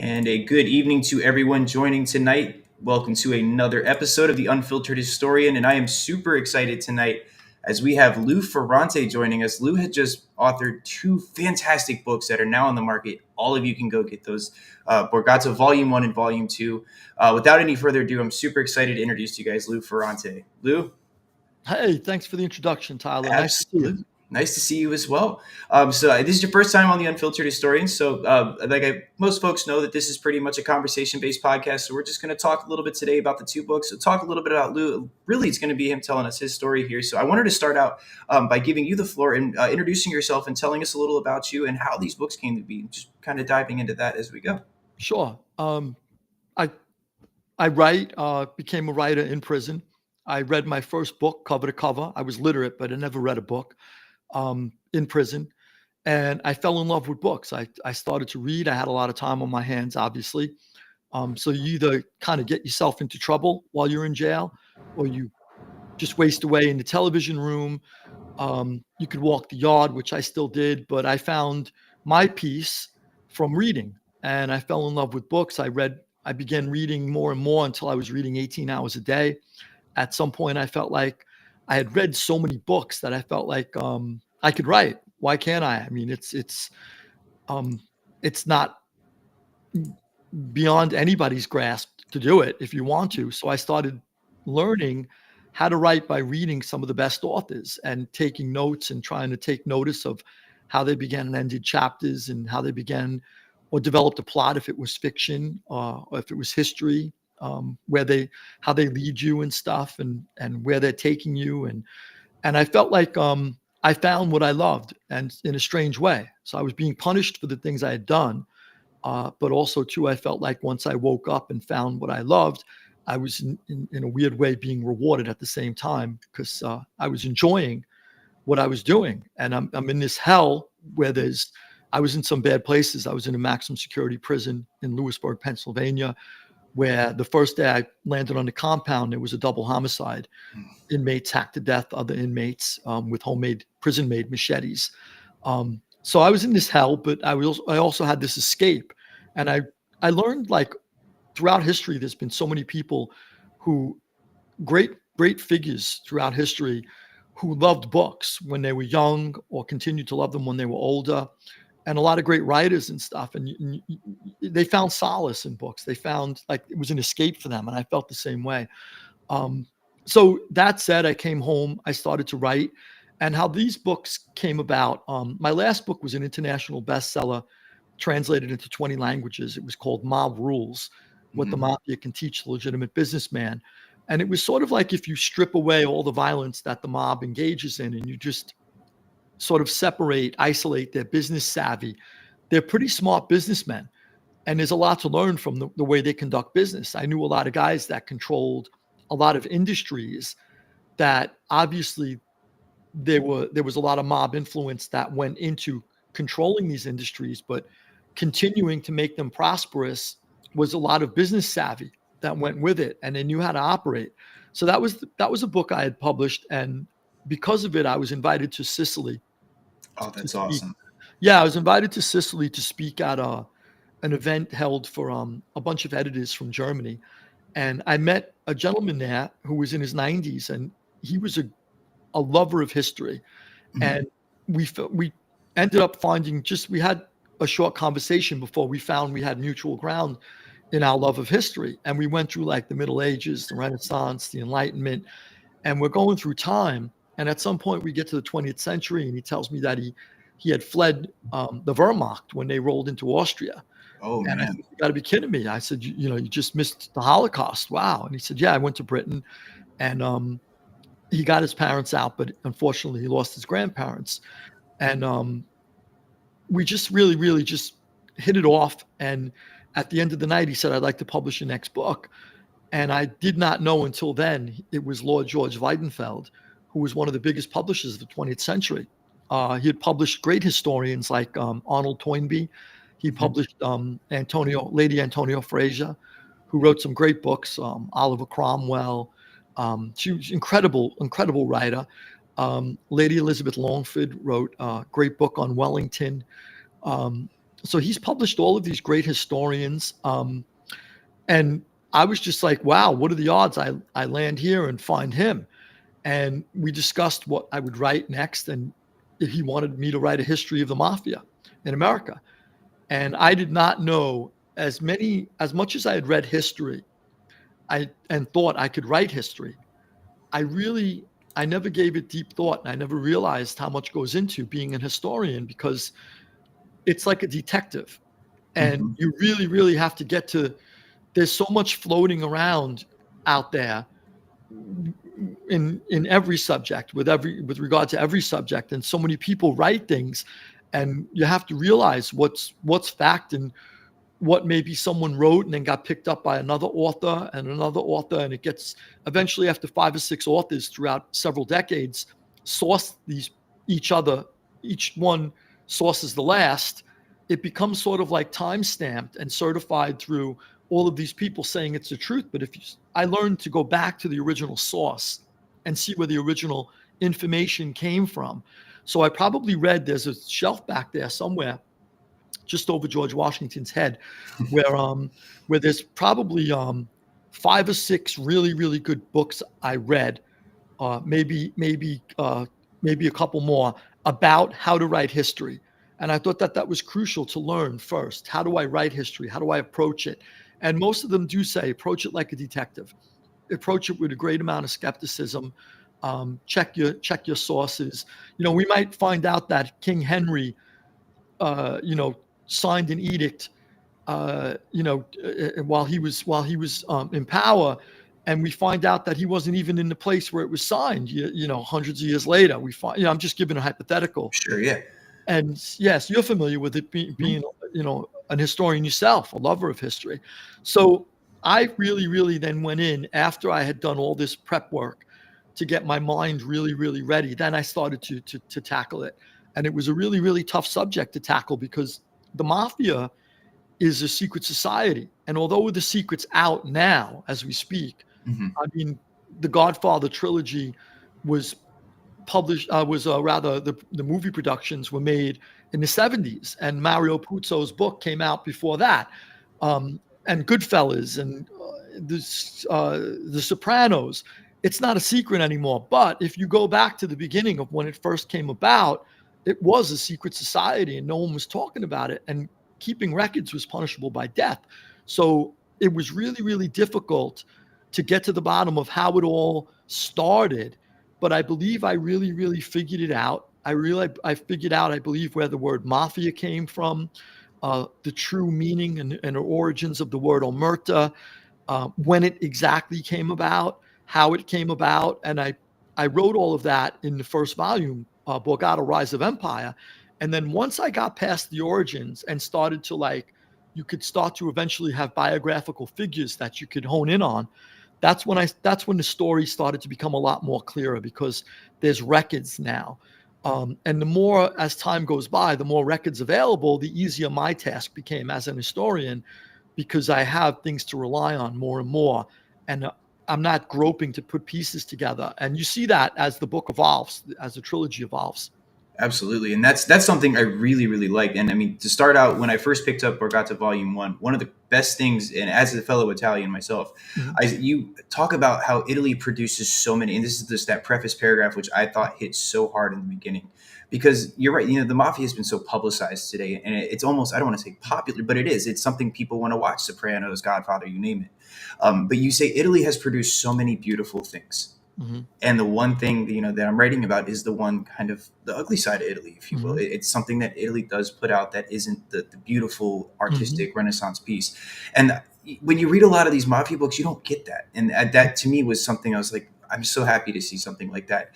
And a good evening to everyone joining tonight. Welcome to another episode of the Unfiltered Historian. And I am super excited tonight as we have Lou Ferrante joining us. Lou had just authored two fantastic books that are now on the market. All of you can go get those, Borgata Volume 1 and Volume 2. Without any further ado, I'm super excited to introduce to you guys Lou Ferrante. Lou? Hey, thanks for the introduction, Tyler. Nice to see Absolutely. you. Nice to see you as well. This is your first time on the Unfiltered Historian. So most folks know that this is pretty much a conversation-based podcast. So we're just going to talk a little bit today about the two books. So talk a little bit about Lou. Really, it's going to be him telling us his story here. So I wanted to start out by giving you the floor and introducing yourself and telling us a little about you and how these books came to be. Just kind of diving into that as we go. Sure. I write, became a writer in prison. I read my first book cover to cover. I was literate, but I never read a book in prison. And I fell in love with books. I started to read. I had a lot of time on my hands, obviously. So you either kind of get yourself into trouble while you're in jail, or you just waste away in the television room. You could walk the yard, which I still did, but I found my peace from reading. And I fell in love with books. I began reading more and more until I was reading 18 hours a day. At some point, I felt like I had read so many books that I felt like I could write. Why can't I? I mean, it's not beyond anybody's grasp to do it if you want to. So I started learning how to write by reading some of the best authors and taking notes and trying to take notice of how they began and ended chapters and how they began or developed a plot if it was fiction or if it was history, how they lead you and stuff and where they're taking you. And I felt like I found what I loved, and in a strange way. So I was being punished for the things I had done. But also, too, I felt like once I woke up and found what I loved, I was in a weird way being rewarded at the same time because I was enjoying what I was doing. And I'm in this hell where I was in some bad places. I was in a maximum security prison in Lewisburg, Pennsylvania, where the first day I landed on the compound, there was a double homicide. Inmates hacked to death other inmates with homemade prison-made machetes. So I was in this hell, but I also had this escape. And I learned, like, throughout history, there's been so many people great figures throughout history who loved books when they were young or continued to love them when they were older. And a lot of great writers and stuff. And they found solace in books. They found like it was an escape for them. And I felt the same way. So that said, I came home, I started to write. And how these books came about, my last book was an international bestseller, translated into 20 languages. It was called Mob Rules, What the Mafia Can Teach the Legitimate Businessman. And it was sort of like if you strip away all the violence that the mob engages in and you just sort of isolate their business savvy. They're pretty smart businessmen. And there's a lot to learn from the way they conduct business. I knew a lot of guys that controlled a lot of industries that obviously there was a lot of mob influence that went into controlling these industries, but continuing to make them prosperous was a lot of business savvy that went with it, and they knew how to operate. So that was a book I had published, and because of it, I was invited to Sicily. Oh, that's awesome. Yeah, I was invited to Sicily to speak at an event held for a bunch of editors from Germany, and I met a gentleman there who was in his 90s, and he was a lover of history. And we ended up we had a short conversation before we found we had mutual ground in our love of history. And we went through like the Middle Ages, the Renaissance, the Enlightenment, and we're going through time. And at some point we get to the 20th century and he tells me that he had fled the Wehrmacht when they rolled into Austria. Oh, and man. I said, you got to be kidding me. I said, you just missed the Holocaust. Wow. And he said, yeah, I went to Britain, and he got his parents out, but unfortunately he lost his grandparents. And we just really, really just hit it off. And at the end of the night, he said, I'd like to publish your next book. And I did not know until then it was Lord George Weidenfeld, who was one of the biggest publishers of the 20th century. He had published great historians like Arnold Toynbee. He published Lady Antonio Fraser, who wrote some great books, Oliver Cromwell. She was incredible writer. Lady Elizabeth Longford wrote a great book on Wellington. So he's published all of these great historians. And I was just like, wow, what are the odds I land here and find him? And we discussed what I would write next. And he wanted me to write a history of the mafia in America. And I did not know as much as I had read history, and thought I could write history. I never gave it deep thought, and I never realized how much goes into being an historian, because it's like a detective, and Mhm. you really, really have to get to. There's so much floating around out there in every subject, with regard to every subject, and so many people write things, and you have to realize what's fact and what maybe someone wrote and then got picked up by another author and another author, and it gets eventually, after 5 or 6 authors throughout several decades source each other, each one sources the last, it becomes sort of like time stamped and certified through all of these people saying it's the truth. But I learned to go back to the original source and see where the original information came from. So I probably read, there's a shelf back there somewhere just over George Washington's head, where there's probably 5 or 6 really, really good books I read, maybe a couple more, about how to write history. And I thought that was crucial to learn first. How do I write history? How do I approach it? And most of them do say, approach it like a detective. Approach it with a great amount of skepticism. Check your sources. We might find out that King Henry, signed an edict, while he was in power, and we find out that he wasn't even in the place where it was signed. Hundreds of years later, we find. I'm just giving a hypothetical. Sure, yeah. And yes, you're familiar with it, being an historian yourself, a lover of history. So I really, really then went in after I had done all this prep work to get my mind really, really ready. Then I started to tackle it. And it was a really, really tough subject to tackle, because the mafia is a secret society. And although the secret's out now as we speak, Mhm. I mean, the Godfather trilogy was published, rather, the movie productions were made in the 70s, and Mario Puzo's book came out before that. And Goodfellas, and The Sopranos. It's not a secret anymore. But if you go back to the beginning of when it first came about, it was a secret society and no one was talking about it. And keeping records was punishable by death. So it was really, really difficult to get to the bottom of how it all started. But I believe I really, really figured it out. I figured out, I believe, where the word mafia came from, the true meaning and the origins of the word omerta, when it exactly came about, how it came about. And I wrote all of that in the first volume, Borgata, Rise of Empire. And then once I got past the origins and started to, you could start to eventually have biographical figures that you could hone in on. That's when the story started to become a lot more clearer, because there's records now. And the more as time goes by, the more records available, the easier my task became as an historian, because I have things to rely on more and more. And I'm not groping to put pieces together. And you see that as the book evolves, as the trilogy evolves. Absolutely, and that's something I really really liked. And I mean, to start out, when I first picked up Borgata Volume one of the best things, and as a fellow Italian myself, Mhm. you talk about how Italy produces so many, and this is just that preface paragraph which I thought hit so hard in the beginning, because you're right. The mafia has been so publicized today, and it's almost, I don't want to say popular, but it is. It's something people want to watch: Sopranos, Godfather, you name it. But you say Italy has produced so many beautiful things, Mhm. and the one thing that I'm writing about is the one kind of the ugly side of Italy, if you will. Mhm. It's something that Italy does put out that isn't the beautiful Mhm. artistic Renaissance piece. And when you read a lot of these mafia books, you don't get that. And that to me was something I was like, I'm so happy to see something like that.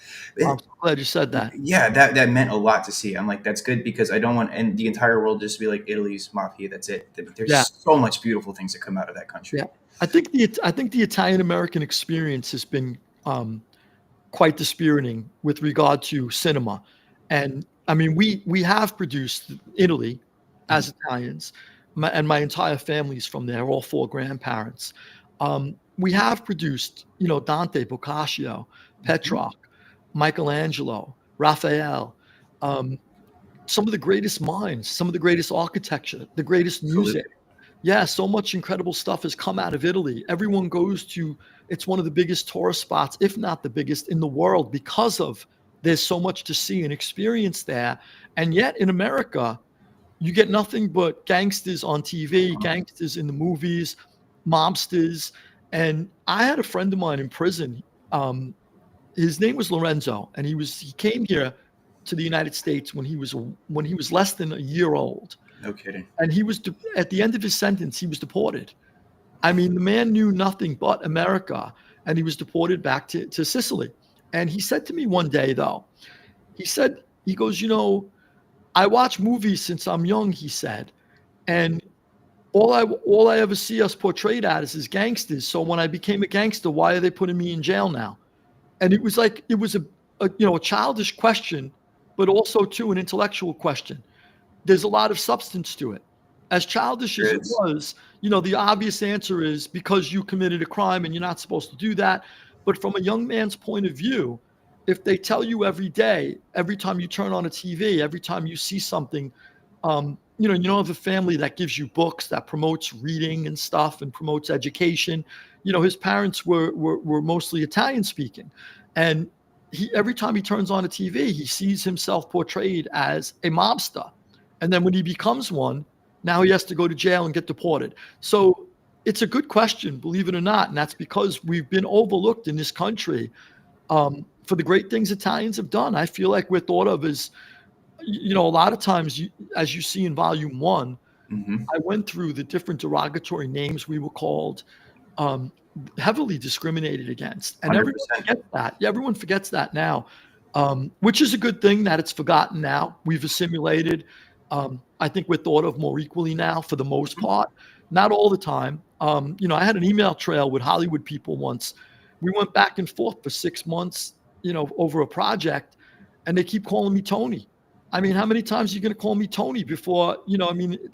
I'm so glad you said that. Yeah, that meant a lot to see. I'm like, that's good, because I don't want and the entire world just to be like Italy's mafia. That's it. Yeah. There's so much beautiful things that come out of that Yeah. country. I think the Italian American experience has been quite dispiriting with regard to cinema. And I mean, we have produced Italy Mhm. as Italians, and my entire family's from there, all 4 grandparents. We have produced, Dante, Boccaccio, Mhm. Petrarch, Michelangelo, Raphael. Um, some of the greatest minds, some of the greatest architecture, the greatest music. Absolutely. Yeah, so much incredible stuff has come out of Italy. Everyone goes to, it's one of the biggest tourist spots, if not the biggest in the world, because of there's so much to see and experience there. And yet in America, you get nothing but gangsters on TV, gangsters in the movies, mobsters. And I had a friend of mine in prison. His name was Lorenzo, and he came here to the United States when he was less than a year old. No kidding. And he was at the end of his sentence, he was deported. I mean, the man knew nothing but America, and he was deported back to Sicily. And he said to me one day, though, he goes, I watch movies since I'm young, he said, and all I ever see us portrayed as gangsters. So when I became a gangster, why are they putting me in jail now? And it was a childish question, but also too an intellectual question. There's a lot of substance to it. As childish as it was, the obvious answer is because you committed a crime and you're not supposed to do that. But from a young man's point of view, if they tell you every day, every time you turn on a TV, every time you see something, you don't have a family that gives you books, that promotes reading and stuff and promotes education. His parents were mostly Italian speaking. And every time he turns on a TV, he sees himself portrayed as a mobster. And then when he becomes one, now he has to go to jail and get deported. So it's a good question, believe it or not. And that's because we've been overlooked in this country for the great things Italians have done. I feel like we're thought of as, a lot of times, as you see in volume 1, I went through the different derogatory names we were called, heavily discriminated against. And 100%. Everyone forgets that. Yeah, everyone forgets that now, which is a good thing that it's forgotten now. We've assimilated. I think we're thought of more equally now for the most part. Not all the time. I had an email trail with Hollywood people once. We went back and forth for 6 months, over a project, and they keep calling me Tony. I mean, how many times are you going to call me Tony before,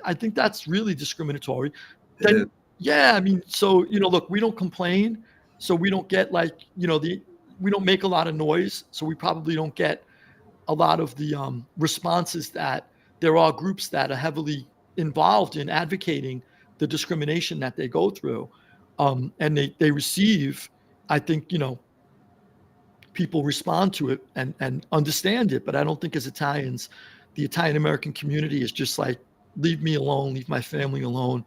I think that's really discriminatory. Then, yeah, I mean, so, look, we don't complain. So we don't get we don't make a lot of noise. So we probably don't get a lot of the responses that there are groups that are heavily involved in advocating the discrimination that they go through. And they receive, I think, people respond to it and understand it. But I don't think as Italians, the Italian American community is just like, leave me alone, leave my family alone,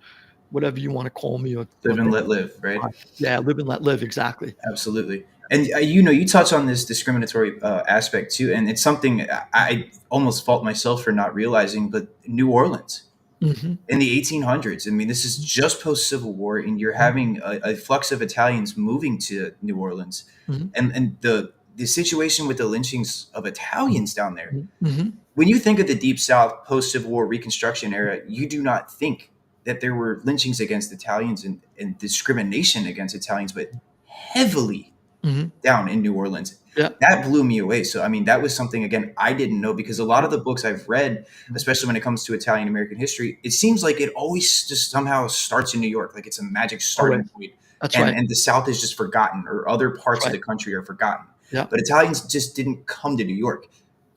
whatever you want to call me. Or live and let live, right? Yeah, live and let live, exactly. Absolutely. And you touch on this discriminatory aspect too, and it's something I almost fault myself for not realizing. But New Orleans in the 1800s, I mean, this is just post Civil War, and you're having a flux of Italians moving to New Orleans, and the situation with the lynchings of Italians down there. When you think of the Deep South post Civil War Reconstruction era, you do not think that there were lynchings against Italians and discrimination against Italians, but heavily down in New Orleans. Yeah. That blew me away. So, I mean, that was something, again, I didn't know, because a lot of the books I've read, especially when it comes to Italian American history, it seems like it always just somehow starts in New York. Like it's a magic starting point. That's right. And the South is just forgotten, or other parts of the country are forgotten. Yeah. But Italians just didn't come to New York.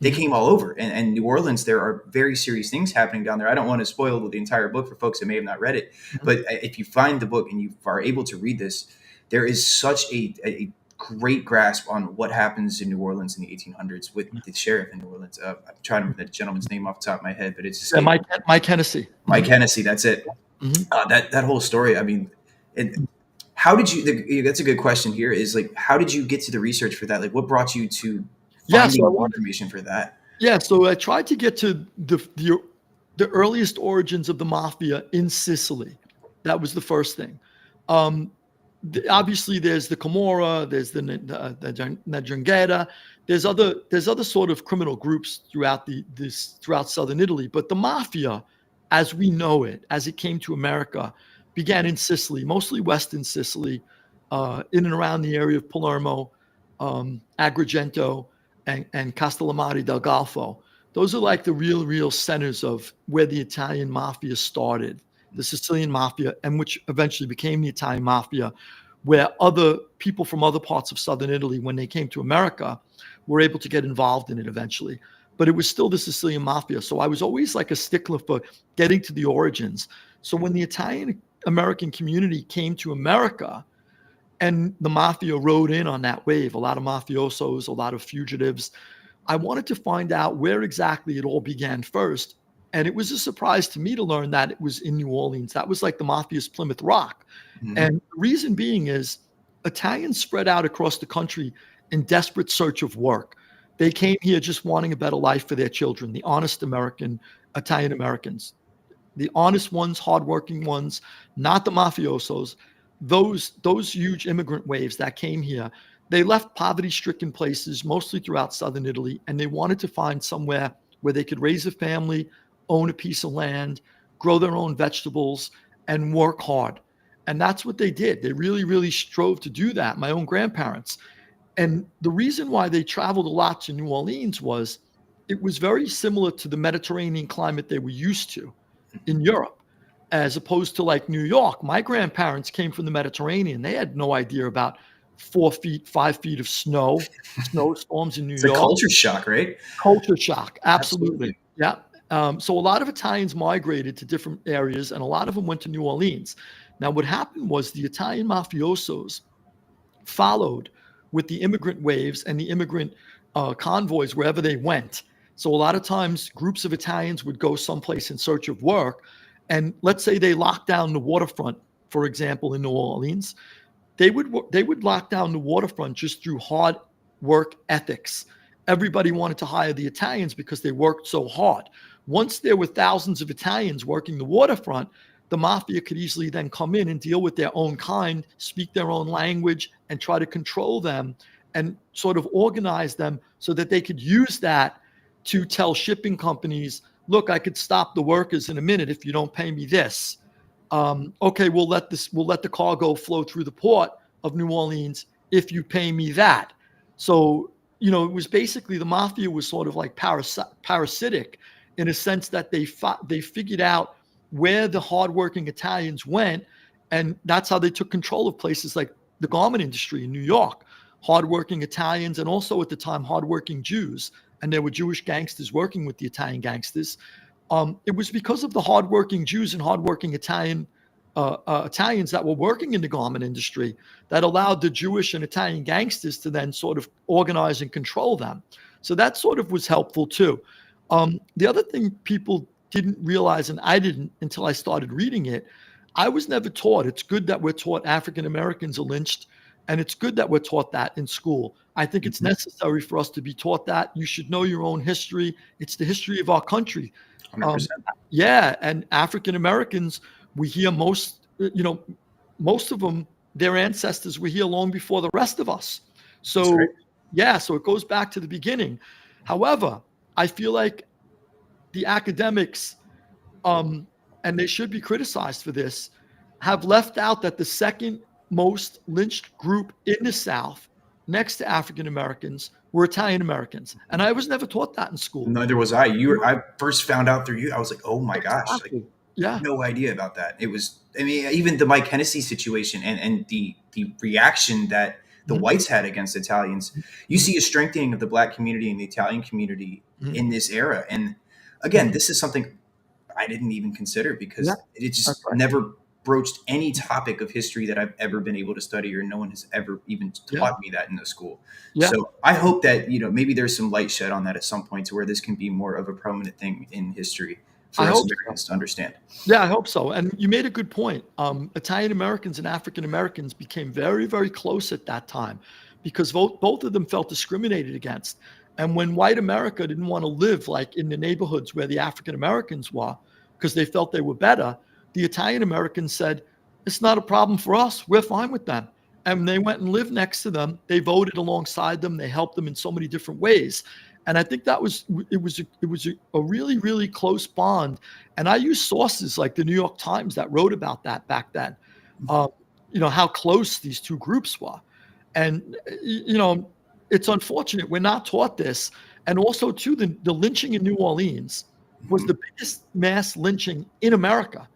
They came all over. And New Orleans, there are very serious things happening down there. I don't want to spoil the entire book for folks that may have not read it. But if you find the book and you are able to read this, there is such a great grasp on what happens in New Orleans in the 1800s with the sheriff in New Orleans. I'm trying to remember that gentleman's name off the top of my head, but it's just Mike Hennessy. Mike Hennessy, that's it. That whole story. I mean, how did you? That's a good question. Here is like, how did you get to the research for that? Like, what brought you to finding information for that? Yeah, so I tried to get to the earliest origins of the Mafia in Sicily. That was the first thing. Obviously, there's the Camorra, there's the Ndrangheta, there's other sort of criminal groups throughout throughout southern Italy. But the Mafia, as we know it, as it came to America, began in Sicily, mostly Western Sicily, in and around the area of Palermo, Agrigento, and Castellamare del Golfo. Those are like the real centers of where the Italian Mafia started, the Sicilian Mafia, and which eventually became the Italian Mafia, where other people from other parts of southern Italy, when they came to America, were able to get involved in it eventually. but it was still the Sicilian Mafia. So I was always like a stickler for getting to the origins. So when the Italian American community came to America and the Mafia rode in on that wave, a lot of mafiosos, a lot of fugitives, I wanted to find out where exactly it all began first. And it was a surprise to me to learn that it was in New Orleans. That was like the Mafia's Plymouth Rock. Mhm. And the reason being is Italians spread out across the country in desperate search of work. They came here just wanting a better life for their children, the honest Italian Americans, the honest ones, hardworking ones, not the mafiosos. Those huge immigrant waves that came here, they left poverty-stricken places, mostly throughout southern Italy, and they wanted to find somewhere where they could raise a family, own a piece of land, grow their own vegetables, and work hard. And that's what they did. They really, really strove to do that. My own grandparents. And the reason why they traveled a lot to New Orleans was it was very similar to the Mediterranean climate they were used to in Europe, as opposed to like New York. My grandparents came from the Mediterranean. They had no idea about 4 feet, 5 feet of snowstorms in New It's York. a culture shock, right? Culture shock. Absolutely. Yeah. So a lot of Italians migrated to different areas, and a lot of them went to New Orleans. Now, what happened was the Italian mafiosos followed with the immigrant waves and the immigrant convoys wherever they went. So a lot of times groups of Italians would go someplace in search of work. And let's say they locked down the waterfront, for example, in New Orleans. They would lock down the waterfront just through hard work ethics. Everybody wanted to hire the Italians because they worked so hard. Once there were thousands of Italians working the waterfront, the mafia could easily then come in and deal with their own kind, speak their own language, and try to control them and sort of organize them so that they could use that to tell shipping companies, look, I could stop the workers in a minute if you don't pay me this. Okay, we'll let the cargo flow through the port of New Orleans if you pay me that. So, it was basically the mafia was sort of like parasitic in a sense that they figured out where the hardworking Italians went, and that's how they took control of places like the garment industry in New York. Hardworking Italians, and also at the time, hardworking Jews, and there were Jewish gangsters working with the Italian gangsters. It was because of the hardworking Jews and hardworking Italians that were working in the garment industry that allowed the Jewish and Italian gangsters to then sort of organize and control them. So that sort of was helpful too. The other thing people didn't realize, and I didn't until I started reading it, I was never taught. It's good that we're taught African Americans are lynched, and it's good that we're taught that in school. I think it's necessary for us to be taught that. You should know your own history. It's the history of our country. 100%. Yeah, and African Americans, we hear most of them, their ancestors were here long before the rest of us. So, right. yeah, so it goes back to the beginning. However, I feel like the academics, and they should be criticized for this, have left out that the second most lynched group in the South, next to African Americans, were Italian Americans. And I was never taught that in school. Neither was I. I first found out through you. I was like, oh my gosh. Exactly. Like, Yeah. no idea about that. It was, even the Mike Hennessy situation and the reaction that the whites had against Italians, you see a strengthening of the Black community and the Italian community in this era. And again, this is something I didn't even consider because it just never broached any topic of history that I've ever been able to study, or no one has ever even taught me that in the school. Yeah. So I hope that, maybe there's some light shed on that at some point to where this can be more of a prominent thing in history for us Americans to understand. Yeah, I hope so. And you made a good point. Italian Americans and African Americans became very, very close at that time because both of them felt discriminated against. And when white America didn't want to live like in the neighborhoods where the African Americans were because they felt they were better, the Italian Americans said, it's not a problem for us. We're fine with them. And they went and lived next to them. They voted alongside them. They helped them in so many different ways. And I think it was a really, really close bond. And I use sources like the New York Times that wrote about that back then, how close these two groups were. And, it's unfortunate we're not taught this. And also, too, the lynching in New Orleans was the biggest mass lynching in America.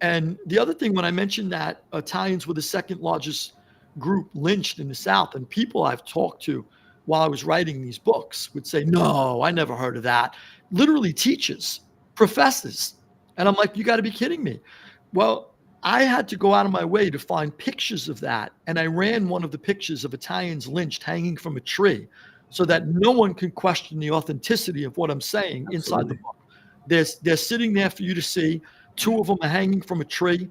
And the other thing, when I mentioned that Italians were the second largest group lynched in the South, and people I've talked to while I was writing these books would say, no, I never heard of that. Literally teachers, professors. And I'm like, you got to be kidding me. Well, I had to go out of my way to find pictures of that. And I ran one of the pictures of Italians lynched hanging from a tree so that no one can question the authenticity of what I'm saying inside the book. They're sitting there for you to see. Two of them are hanging from a tree.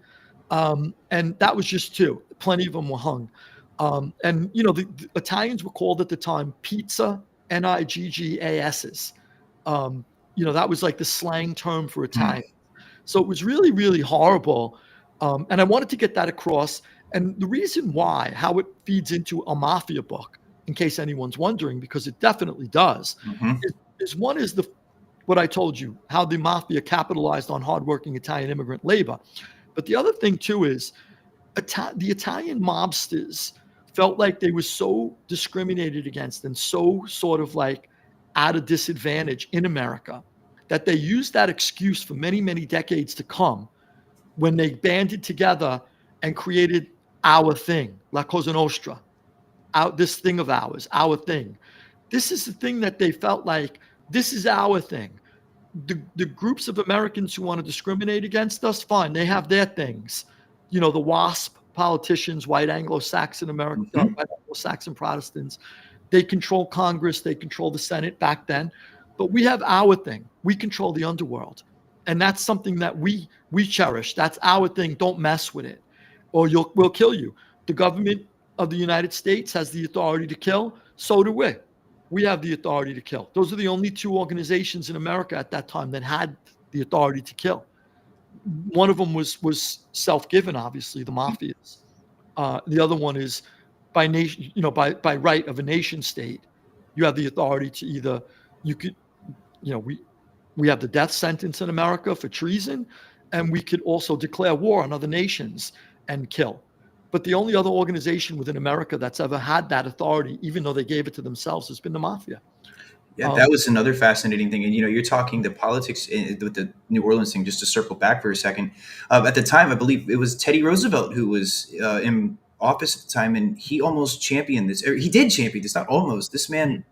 And that was just two. Plenty of them were hung. And, the Italians were called at the time pizza, Niggas. That was like the slang term for Italian. So it was really, really horrible. And I wanted to get that across. And the reason why, how it feeds into a Mafia book, in case anyone's wondering, because it definitely does, is what I told you, how the Mafia capitalized on hardworking Italian immigrant labor. But the other thing, too, is the Italian mobsters felt like they were so discriminated against and so sort of like at a disadvantage in America that they used that excuse for many, many decades to come when they banded together and created our thing, La Cosa Nostra, this thing of ours, our thing. This is the thing that they felt like, this is our thing. The groups of Americans who want to discriminate against us, fine, they have their things. The WASP politicians, white Anglo-Saxon American, white Anglo-Saxon Protestants, they control Congress, they control the Senate back then. But we have our thing. We control the underworld. And that's something that we cherish. That's our thing. Don't mess with it, or we'll kill you. The government of the United States has the authority to kill. So do we. We have the authority to kill. Those are the only two organizations in America at that time that had the authority to kill. One of them was self-given, obviously, the Mafias. The other one is by nation, by right of a nation state. You have the authority to either, we have the death sentence in America for treason, and we could also declare war on other nations and kill. But the only other organization within America that's ever had that authority, even though they gave it to themselves, has been the Mafia. Yeah, that was another fascinating thing. And, you're talking the politics with the New Orleans thing, just to circle back for a second. At the time, I believe it was Teddy Roosevelt who was in office at the time, and he almost championed this. He did champion this, not almost. This man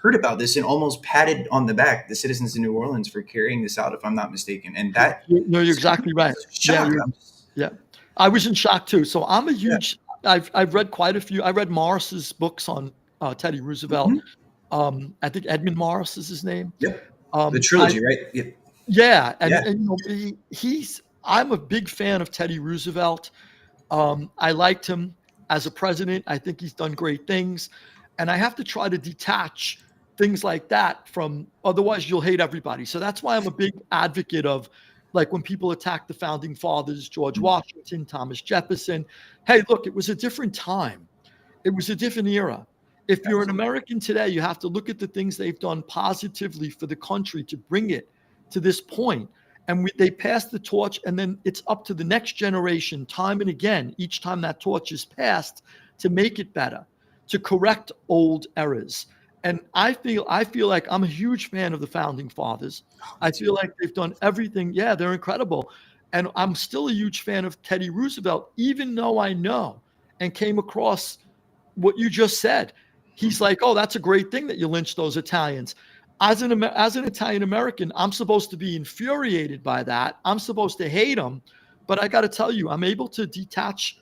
heard about this and almost patted on the back the citizens in New Orleans for carrying this out, if I'm not mistaken. And that... No, you're exactly right. Yeah. I was in shock too. So I'm a huge, I've read quite a few. I read Morris's books on Teddy Roosevelt. I think Edmund Morris is his name. Yep. The trilogy, right? Yeah. And I'm a big fan of Teddy Roosevelt. I liked him as a president. I think he's done great things. And I have to try to detach things like that from, otherwise you'll hate everybody. So that's why I'm a big advocate of, like, when people attack the founding fathers, George Washington, Thomas Jefferson. Hey, look, it was a different time. It was a different era. If you're an American today, you have to look at the things they've done positively for the country to bring it to this point. And they passed the torch, and then it's up to the next generation, time and again, each time that torch is passed, to make it better, to correct old errors. And I feel like I'm a huge fan of the founding fathers. I feel like they've done everything. Yeah, they're incredible. And I'm still a huge fan of Teddy Roosevelt, even though I know and came across what you just said. He's like, oh, that's a great thing that you lynched those Italians. As an Italian American, I'm supposed to be infuriated by that. I'm supposed to hate them. But I got to tell you, I'm able to detach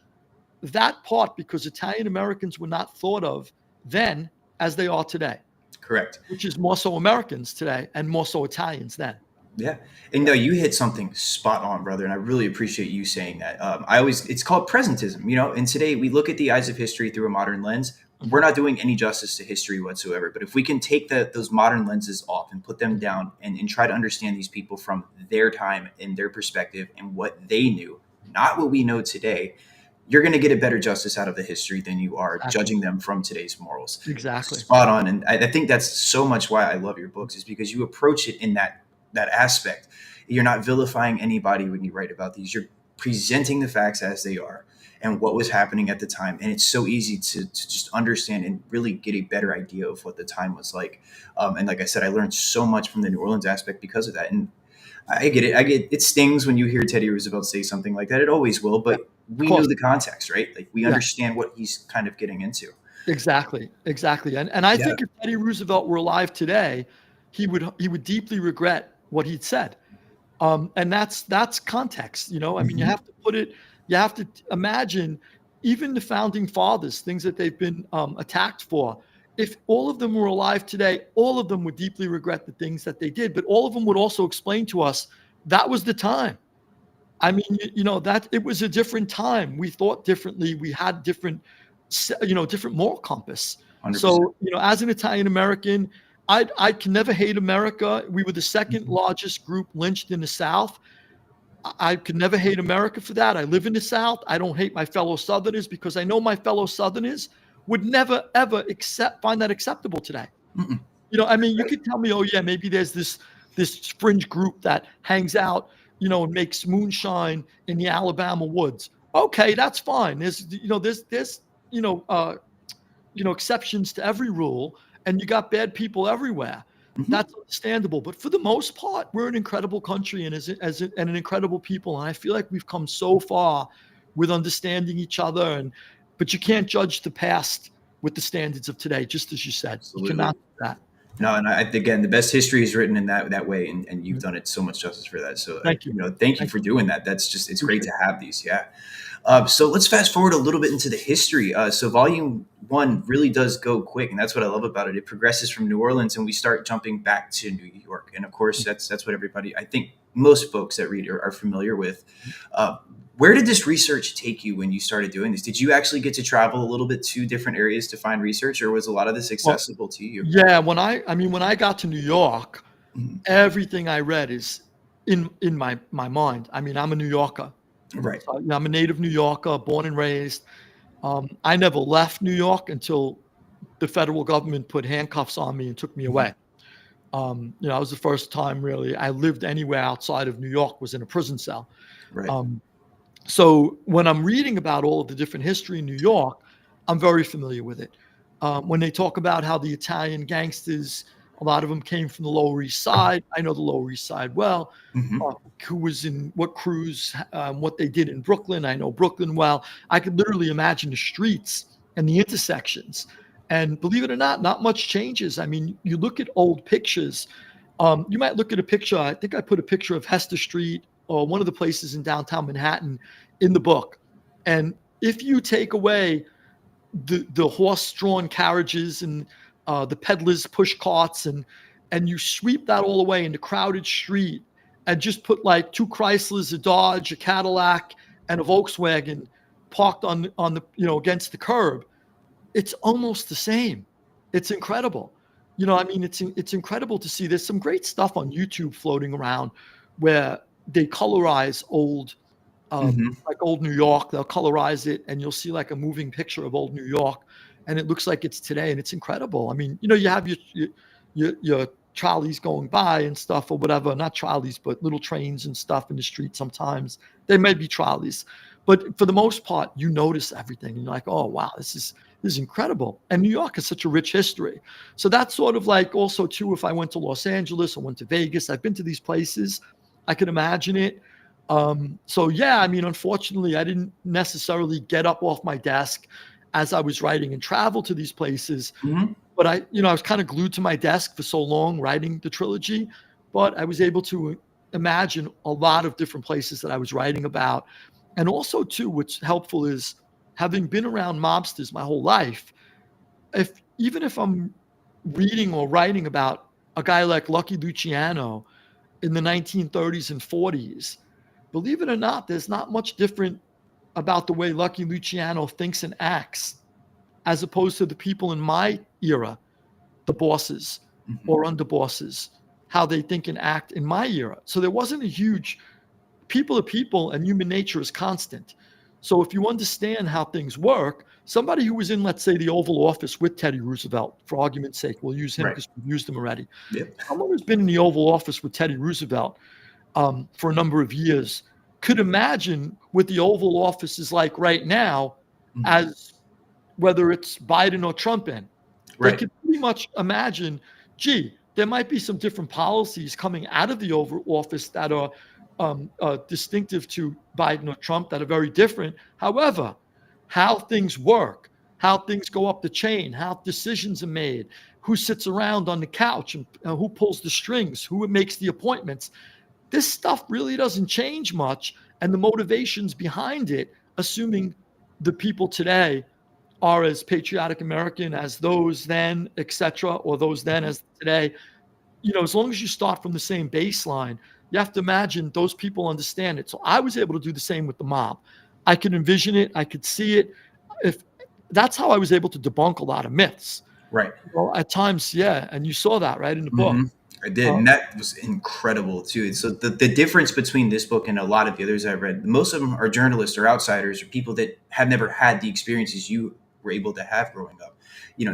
that part because Italian Americans were not thought of then as they are today. Correct. Which is more so Americans today and more so Italians then. Yeah. And no, you hit something spot on, brother. And I really appreciate you saying that. It's called presentism, and today we look at the eyes of history through a modern lens. We're not doing any justice to history whatsoever. But if we can take those modern lenses off and put them down and try to understand these people from their time and their perspective and what they knew, not what we know today, you're going to get a better justice out of the history than you are judging them from today's morals. Exactly. Spot on. And I think that's so much why I love your books, is because you approach it in that aspect. You're not vilifying anybody when you write about these. You're presenting the facts as they are and what was happening at the time. And it's so easy to just understand and really get a better idea of what the time was like. And like I said, I learned so much from the New Orleans aspect because of that. And I get it. It stings when you hear Teddy Roosevelt say something like that. It always will, but we know the context, right? Like we understand what he's kind of getting into. Exactly. And I Yeah. think if Teddy Roosevelt were alive today, he would deeply regret what he'd said. And that's context, you know. I mean, you Mhm. have to put it. You have to imagine even the founding fathers, things that they've been attacked for. If all of them were alive today, all of them would deeply regret the things that they did. But all of them would also explain to us that was the time. I mean, you know, that it was a different time. We thought differently. We had different, different moral compass. 100%. So, you know, as an Italian American, I can never hate America. We were the second Mhm. largest group lynched in the South. I could never hate America for that. I live in the South. I don't hate my fellow Southerners because I know my fellow Southerners would never ever find that acceptable today. Mm-mm. You know, I mean, you Right. could tell me, oh yeah, maybe there's this fringe group that hangs out, you know, and makes moonshine in the Alabama woods. Okay, that's fine. There's you know uh, exceptions to every rule, and you got bad people everywhere. Mhm. That's understandable. But for the most part, we're an incredible country and and an incredible people. And I feel like we've come so far with understanding each other. But you can't judge the past with the standards of today, just as you said. You Absolutely. cannot do that. No, and again, the best history is written in that way, and you've Mhm. done it so much justice for that. So, Thank you. thank you Thank for you. doing that. That's just it's great Appreciate to it. have these. Yeah. So let's fast forward a little bit into the history. So volume one really does go quick, and that's what I love about it. It progresses from New Orleans, and we start jumping back to New York. And of course, that's what everybody, I think, most folks that read are familiar with. Uh, where did this research take you when you started doing this? Did you actually get to travel a little bit to different areas to find research, or was a lot of this Well, accessible to you? yeah, when I got to New York, Mhm. everything I read is in my mind. I mean, I'm a New Yorker. Right. So, I'm a native New Yorker, born and raised. I never left New York until the federal government put handcuffs on me and took me Mhm. away. That was the first time really I lived anywhere outside of New York was in a prison cell. Right. Um, so when I'm reading about all of the different history in New York, I'm very familiar with it. When they talk about how the Italian gangsters, a lot of them came from the Lower East Side. I know the Lower East Side well. Mhm. Who was in what crews, what they did in Brooklyn. I know Brooklyn well. I could literally imagine the streets and the intersections. And believe it or not much changes. I mean, you look at old pictures. You might look at a picture. I think I put a picture of Hester Street or one of the places in downtown Manhattan in the book. And if you take away the horse-drawn carriages and the peddlers' push carts and you sweep that all away into crowded street and just put like two Chryslers, a Dodge, a Cadillac, and a Volkswagen parked on the against the curb, it's almost the same. It's incredible. I mean, it's incredible to see. There's some great stuff on YouTube floating around where they colorize Mhm. like old New York. They'll colorize it, and you'll see like a moving picture of old New York, and it looks like it's today, and it's incredible. I mean, you have your trolleys going by and stuff or whatever. Not trolleys, but little trains and stuff in the street. Sometimes they may be trolleys, but for the most part, you notice everything. And you're like, oh wow, this is incredible. And New York has such a rich history. So that's sort of like also too. If I went to Los Angeles or went to Vegas, I've been to these places. I can imagine it. So yeah, I mean, unfortunately, I didn't necessarily get up off my desk as I was writing and travel to these places. Mhm. But I was kind of glued to my desk for so long writing the trilogy, but I was able to imagine a lot of different places that I was writing about. And also, too, what's helpful is having been around mobsters my whole life, even if I'm reading or writing about a guy like Lucky Luciano in the 1930s and 40s, believe it or not, there's not much different about the way Lucky Luciano thinks and acts as opposed to the people in my era, the bosses Mhm. or underbosses, how they think and act in my era. So there wasn't a huge people are people and human nature is constant. So if you understand how things work, somebody who was in, let's say, the Oval Office with Teddy Roosevelt, for argument's sake, we'll use him Right. because we've used him already. Yep. Someone who's been in the Oval Office with Teddy Roosevelt for a number of years could imagine what the Oval Office is like right now Mhm. as whether it's Biden or Trump in. They Right. could pretty much imagine, gee, there might be some different policies coming out of the Oval Office that are distinctive to Biden or Trump that are very different. However, how things work, how things go up the chain, how decisions are made, who sits around on the couch, and who pulls the strings, who makes the appointments. This stuff really doesn't change much. And the motivations behind it, assuming the people today are as patriotic American as those then, etc., or those then as today, as long as you start from the same baseline, you have to imagine those people understand it. So I was able to do the same with the mob. I could envision it. I could see it. If that's how I was able to debunk a lot of myths. Right. Well, at times, yeah. And you saw that, right, in the book. I did, and that was incredible too. So the difference between this book and a lot of the others I've read, most of them are journalists or outsiders or people that have never had the experiences you were able to have growing up.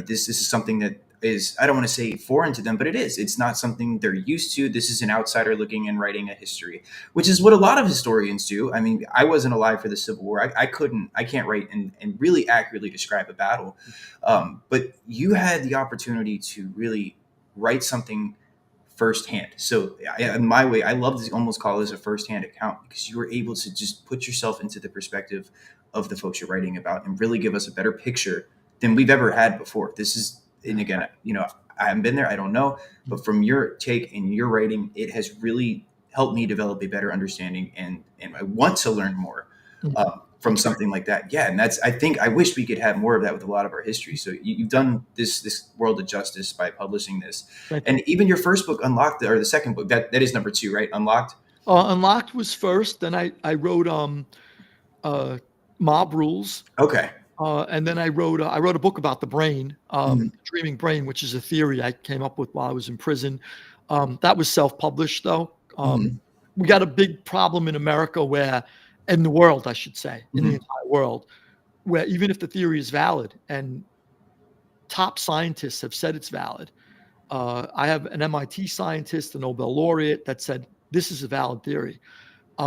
This is something that is, I don't want to say foreign to them, but it is. It's not something they're used to. This is an outsider looking and writing a history, which is what a lot of historians do. I mean, I wasn't alive for the Civil War. I can't write and really accurately describe a battle. But you had the opportunity to really write something firsthand. So in my way, I love to almost call this a firsthand account because you were able to just put yourself into the perspective of the folks you're writing about and really give us a better picture than we've ever had before. This is, and again, I haven't been there, I don't know, but from your take and your writing, it has really helped me develop a better understanding, and I want to learn more from something like that. Yeah, and I wish we could have more of that with a lot of our history. So you've done this world of justice by publishing this, and even your first book, Unlocked, or the second book, that is number 2, right? Unlocked. Unlocked was first. Then I wrote Mob Rules. Okay. And then I wrote a book about the brain, dreaming brain, which is a theory I came up with while I was in prison. That was self-published, though. We got a big problem in America in the world, I should say, in the entire world, where even if the theory is valid and top scientists have said it's valid, I have an MIT scientist, a Nobel laureate, that said this is a valid theory.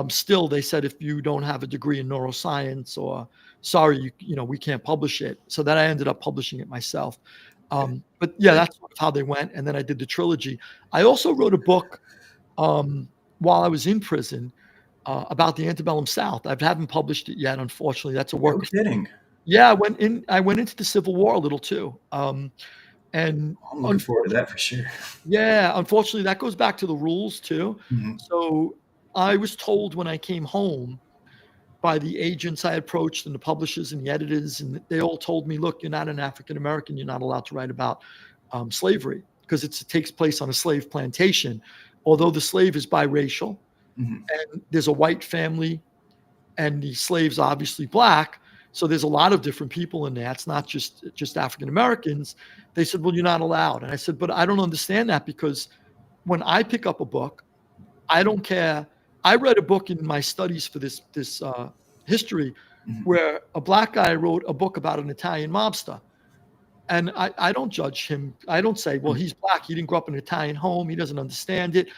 Still, they said if you don't have a degree in neuroscience, or sorry, we can't publish it. So then I ended up publishing it myself. But yeah, that's how they went. And then I did the trilogy. I also wrote a book while I was in prison about the antebellum South. I haven't published it yet, unfortunately. That's a work. No kidding. Yeah, I went into the Civil War a little too. And I'm looking forward to that for sure. Yeah, unfortunately, that goes back to the rules too. So I was told when I came home by the agents I approached and the publishers and the editors, and they all told me, look, you're not an African American. You're not allowed to write about slavery because it takes place on a slave plantation. Although the slave is biracial and there's a white family and the slave's obviously black. So there's a lot of different people in there. It's not just African Americans. They said, well, you're not allowed. And I said, but I don't understand that, because when I pick up a book, I don't care. I read a book in my studies for this history where a black guy wrote a book about an Italian mobster. And I don't judge him. I don't say, well, he's black. He didn't grow up in an Italian home. He doesn't understand it.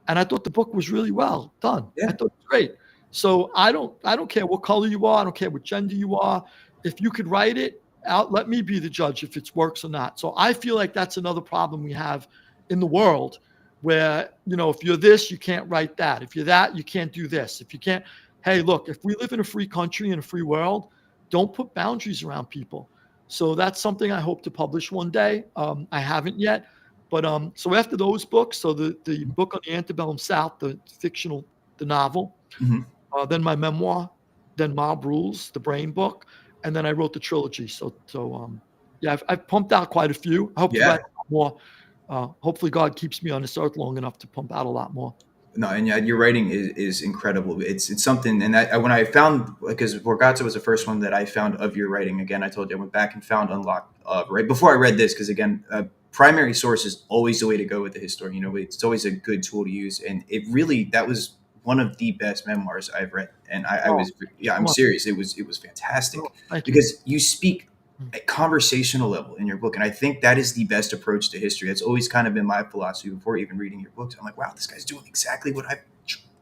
And I thought the book was really well done. Yeah. I thought it was great. So I don't care what color you are. I don't care what gender you are. If you could write it out, let me be the judge if it works or not. So I feel like that's another problem we have in the world, where, if you're this, you can't write that. If you're that, you can't do this. If you can't, hey, look, if we live in a free country and a free world, don't put boundaries around people. So that's something I hope to publish one day. I haven't yet. But so after those books, so the book on the antebellum South, the fictional, the novel, then my memoir, then Mob Rules, the brain book, and then I wrote the trilogy. So yeah, I've pumped out quite a few. I hope to write more. Hopefully God keeps me on this earth long enough to pump out a lot more. No, and yeah, your writing is incredible. It's something, and when I found, because Borgata was the first one that I found of your writing. Again, I told you I went back and found Unlocked right before I read this, because again, primary source is always the way to go with the historian. It's always a good tool to use, and that was one of the best memoirs I've read. And I'm serious. It was fantastic because you speak at conversational level in your book. And I think that is the best approach to history. That's always kind of been my philosophy before even reading your books. I'm like, wow, this guy's doing exactly what I've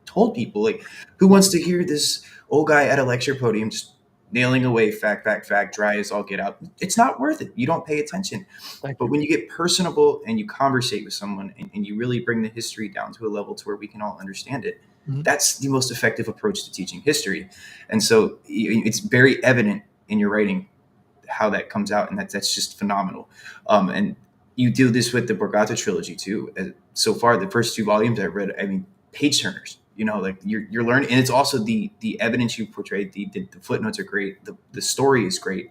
told people. Like, who wants to hear this old guy at a lecture podium just nailing away fact, dry as all get out? It's not worth it. You don't pay attention. But when you get personable and you conversate with someone and you really bring the history down to a level to where we can all understand it, that's the most effective approach to teaching history. And so it's very evident in your writing how that comes out, and that's just phenomenal. And you do this with the Borgata trilogy too. So far, the first 2 volumes I've read, I mean, page turners. Like you're learning, and it's also the evidence you portrayed. The footnotes are great. The story is great,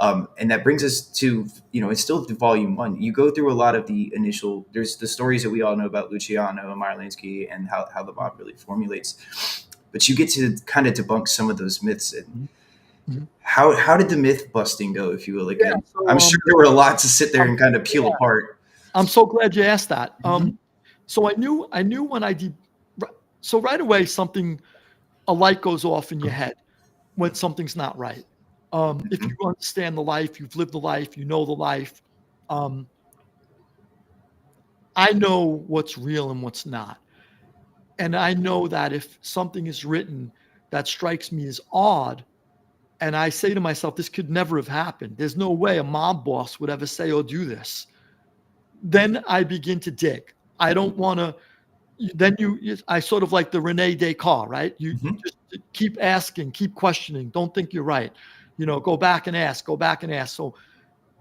and that brings us to it's still the volume 1. You go through a lot of the initial. There's the stories that we all know about Luciano and Meyer Lansky and how the mob really formulates, but you get to kind of debunk some of those myths. And how did the myth busting go, if you will? Like, I'm sure there were a lot to sit there and kind of peel apart. I'm so glad you asked that. So I knew when I did. So right away, a light goes off in your head when something's not right. If you understand the life, you've lived the life, you know the life. I know what's real and what's not. And I know that if something is written that strikes me as odd, and I say to myself, this could never have happened. There's no way a mob boss would ever say or do this. Then I begin to dig. I don't want to. I sort of like the Rene Descartes, right? You just keep asking, keep questioning. Don't think you're right. Go back and ask, go back and ask. So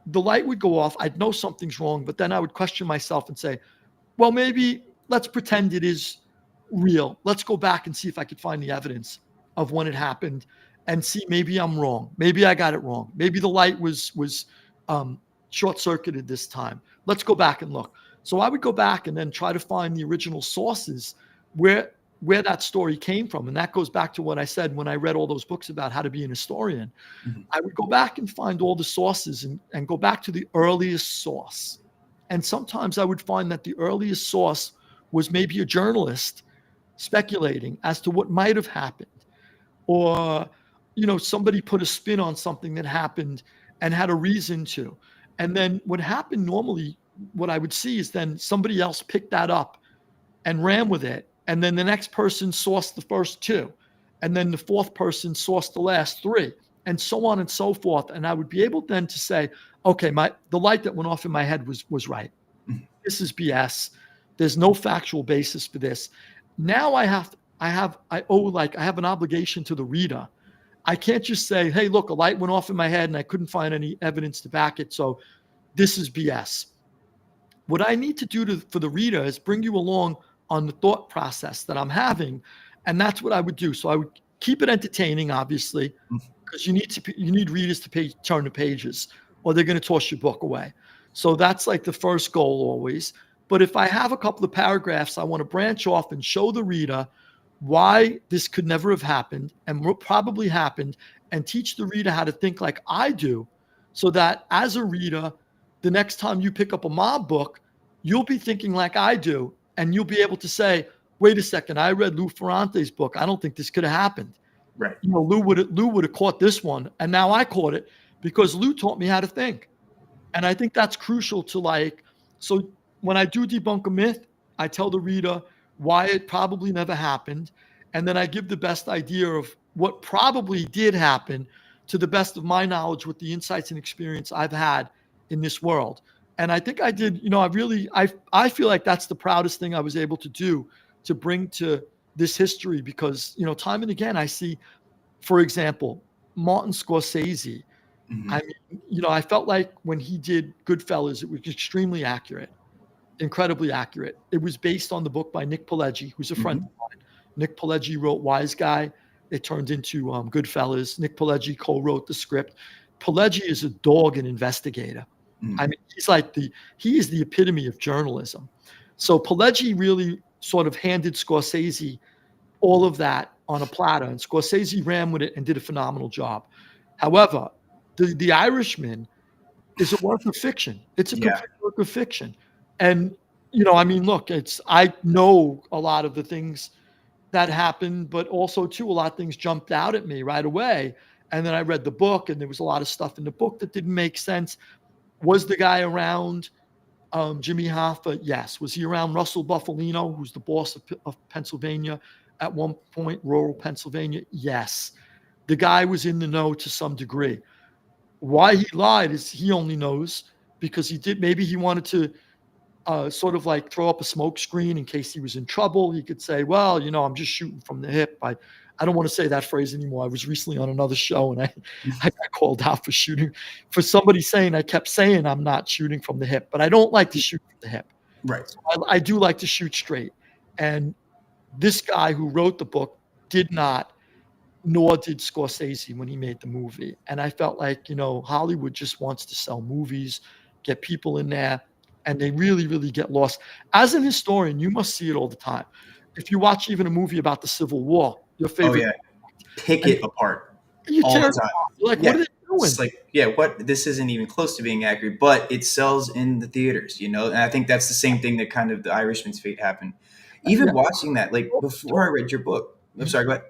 the light would go off. I'd know something's wrong, but then I would question myself and say, well, maybe let's pretend it is real. Let's go back and see if I could find the evidence of when it happened and see maybe I'm wrong. Maybe I got it wrong. Maybe the light was short-circuited this time. Let's go back and look. So I would go back and then try to find the original sources where that story came from. And that goes back to what I said when I read all those books about how to be an historian. I would go back and find all the sources and go back to the earliest source. And sometimes I would find that the earliest source was maybe a journalist speculating as to what might have happened. Or, somebody put a spin on something that happened and had a reason to. And then what happened normally, what I would see is then somebody else picked that up and ran with it. And then the next person sourced the first 2. And then the fourth person sourced the last 3, and so on and so forth. And I would be able then to say, okay, the light that went off in my head was right. This is BS. There's no factual basis for this. Now I have an obligation to the reader. I can't just say, hey, look, a light went off in my head and I couldn't find any evidence to back it. So this is BS. What I need to do for the reader is bring you along on the thought process that I'm having. And that's what I would do. So I would keep it entertaining, obviously, because you need readers to turn the pages or they're going to toss your book away. So that's like the first goal always. But if I have a couple of paragraphs, I want to branch off and show the reader why this could never have happened and what probably happened, and teach the reader how to think like I do, so that as a reader, the next time you pick up a mob book, you'll be thinking like I do, and you'll be able to say, wait a second, I read Lou Ferrante's book. I don't think this could have happened. Right. Lou would have caught this one, and now I caught it because Lou taught me how to think. And I think that's crucial to so when I do debunk a myth, I tell the reader why it probably never happened. And then I give the best idea of what probably did happen to the best of my knowledge with the insights and experience I've had in this world. And I think I did, I feel like that's the proudest thing I was able to do, to bring to this history, because, time and again, I see, for example, Martin Scorsese. I mean, I felt like when he did Goodfellas, it was extremely accurate. Incredibly accurate. It was based on the book by Nick Pileggi, who's a friend of mine. Nick Pileggi wrote Wise Guy. It turned into Goodfellas. Nick Pileggi co-wrote the script. Pileggi is a dog and investigator. I mean, he is the epitome of journalism. So Pileggi really sort of handed Scorsese all of that on a platter, and Scorsese ran with it and did a phenomenal job. However, the Irishman is a work of fiction. It's a complete work of fiction. And, look, I know a lot of the things that happened, but also too, a lot of things jumped out at me right away. And then I read the book, and there was a lot of stuff in the book that didn't make sense. Was the guy around Jimmy Hoffa? Yes. Was he around Russell Buffalino, who's the boss of Pennsylvania at one point, rural Pennsylvania? Yes. The guy was in the know to some degree. Why he lied is he only knows, because maybe he wanted to sort of like throw up a smoke screen in case he was in trouble. He could say, well, I'm just shooting from the hip. I don't want to say that phrase anymore. I was recently on another show and I got called out for shooting, for somebody saying I kept saying I'm not shooting from the hip, but I don't like to shoot from the hip. Right. So I do like to shoot straight. And this guy who wrote the book did not, nor did Scorsese when he made the movie. And I felt like, Hollywood just wants to sell movies, get people in there, and they really, really get lost. As an historian, you must see it all the time. If you watch even a movie about the Civil War, your favorite, pick it apart you all tear the time. You're like, what are they doing? It's like, what? This isn't even close to being accurate, but it sells in the theaters, And I think that's the same thing that kind of The Irishman's fate happened. Even watching that, like before I read your book. I'm sorry, go ahead.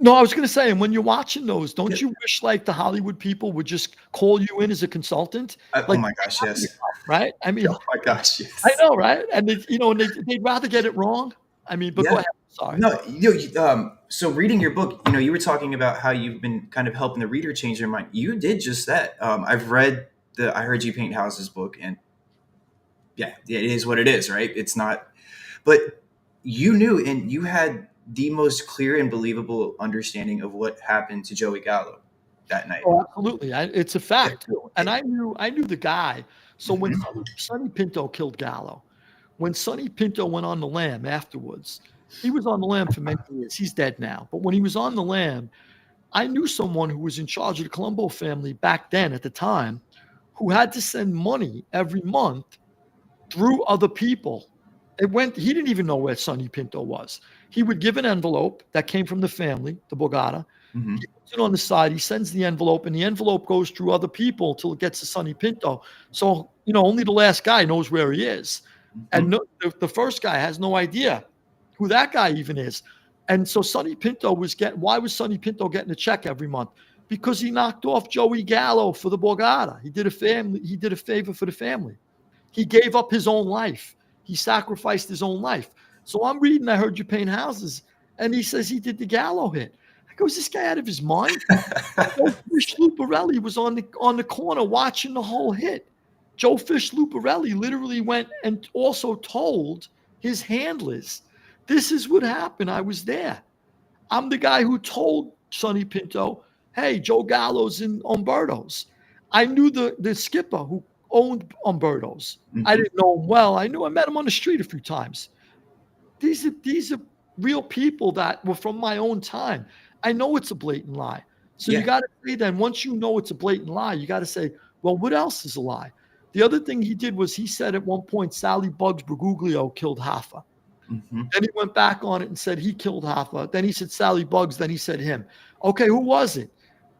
No, I was going to say, and when you're watching those, don't you wish like the Hollywood people would just call you in as a consultant? Oh my gosh, yes. Right? I mean, oh my gosh, yes. I know, right? And they'd rather get it wrong. I mean, but go ahead. Sorry. No, so reading your book, you were talking about how you've been kind of helping the reader change their mind. You did just that. I've read the I Heard You Paint Houses book, and it is what it is, right? It's not, but you knew, and you had the most clear and believable understanding of what happened to Joey Gallo that night. Oh, absolutely. It's a fact too. And I knew the guy. So when Sonny Pinto killed Gallo, when Sonny Pinto went on the lam afterwards, he was on the lam for many years. He's dead now. But when he was on the lam, I knew someone who was in charge of the Colombo family back then at the time, who had to send money every month through other people. He didn't even know where Sonny Pinto was. He would give an envelope that came from the family, the Borgata. Mm-hmm. He puts it on the side. He sends the envelope, and the envelope goes through other people till it gets to Sonny Pinto. So, only the last guy knows where he is. Mm-hmm. And the first guy has no idea who that guy even is. And so Sonny Pinto why was Sonny Pinto getting a check every month? Because he knocked off Joey Gallo for the Borgata. He did a favor for the family. He gave up his own life. He sacrificed his own life. So I'm reading I Heard You Paint Houses, and he says he did the Gallo hit. I go, is this guy out of his mind? Joe Fish Luparelli was on the corner watching the whole hit. Joe Fish Luparelli literally went and also told his handlers, this is what happened. I was there. I'm the guy who told Sonny Pinto, hey, Joe Gallo's in Umberto's. I knew the skipper who owned Umberto's. Mm-hmm. I didn't know him well. I met him on the street a few times. These are real people that were from my own time. I know it's a blatant lie. So you got to say then, once you know it's a blatant lie, you got to say, well, what else is a lie? The other thing he did was he said at one point, Sally Bugs Bergoglio killed Hoffa. Mm-hmm. Then he went back on it and said he killed Hoffa. Then he said Sally Bugs. Then he said him. Okay, who was it?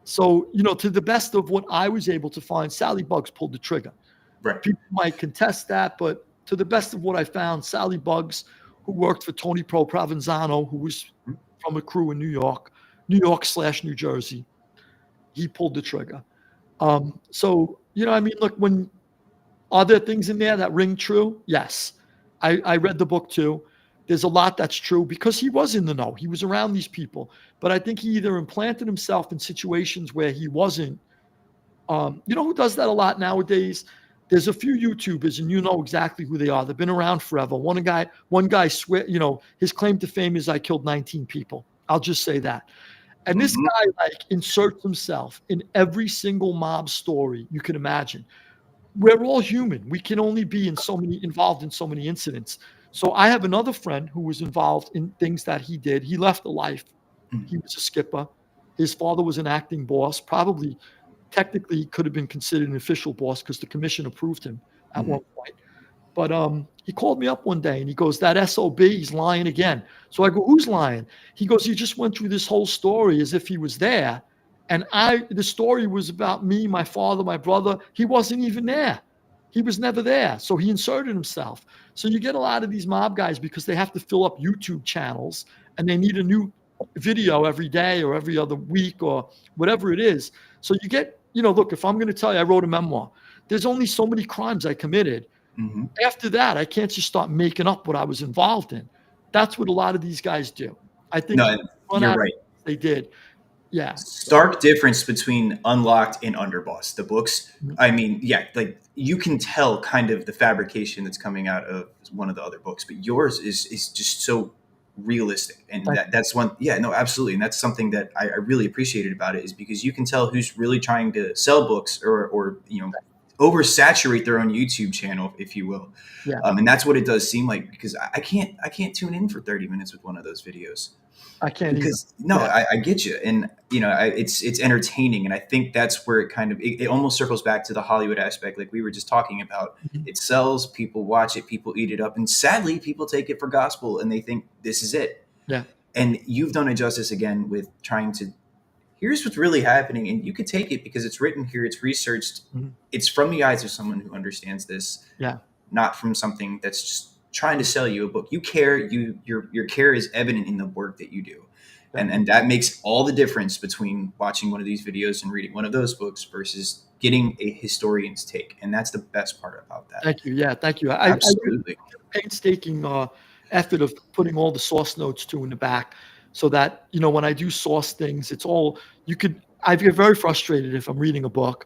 So, to the best of what I was able to find, Sally Bugs pulled the trigger. Right. People might contest that, but to the best of what I found, Sally Bugs, who worked for Tony Pro Provenzano, who was from a crew in New York/New Jersey, he pulled the trigger. So, look, are there things in there that ring true? Yes. I read the book too. There's a lot that's true because he was in the know. He was around these people. But I think he either implanted himself in situations where he wasn't. Who does that a lot nowadays? There's a few YouTubers, and you know exactly who they are. They've been around forever. One guy swear, his claim to fame is I killed 19 people. I'll just say that. And this guy inserts himself in every single mob story you can imagine. We're all human. We can only be involved in so many incidents. So I have another friend who was involved in things that he did. He left the life. He was a skipper. His father was an acting boss. Probably, technically, he could have been considered an official boss because the commission approved him at one point. But he called me up one day and he goes, that SOB, he's lying again. So I go, who's lying? He goes, he just went through this whole story as if he was there. And the story was about me, my father, my brother. He wasn't even there. He was never there. So he inserted himself. So you get a lot of these mob guys because they have to fill up YouTube channels and they need a new video every day or every other week or whatever it is. So you get, look, if I'm going to tell you I wrote a memoir, there's only so many crimes I committed. Mm-hmm. After that, I can't just start making up what I was involved in. That's what a lot of these guys do. I think you're right. They did. Yeah. Stark difference between Unlocked and Underboss, the books. Mm-hmm. I mean, you can tell kind of the fabrication that's coming out of one of the other books, but yours is just so realistic. And that's one, yeah, no, absolutely. And that's something that I really appreciated about it, is because you can tell who's really trying to sell books, or oversaturate their own YouTube channel, if you will. Yeah. And that's what it does seem like, because I can't tune in for 30 minutes with one of those videos. I can't Because no, yeah. I get you, and it's entertaining, and I think that's where it almost circles back to the Hollywood aspect, like we were just talking about. Mhm. It sells, people watch it, people eat it up, and sadly, people take it for gospel, and they think this is it. Yeah. And you've done it justice again with trying to. Here's what's really happening, and you could take it because it's written here, it's researched, Mhm. it's from the eyes of someone who understands this, Yeah. not from something that's just trying to sell you a book. You care. Your care is evident in the work that you do, Yeah. and that makes all the difference between watching one of these videos and reading one of those books versus getting a historian's take. And that's the best part about that. Thank you. Yeah, thank you. I Absolutely. painstaking effort of putting all the source notes too in the back, so that when I do source things, it's all I get very frustrated if I'm reading a book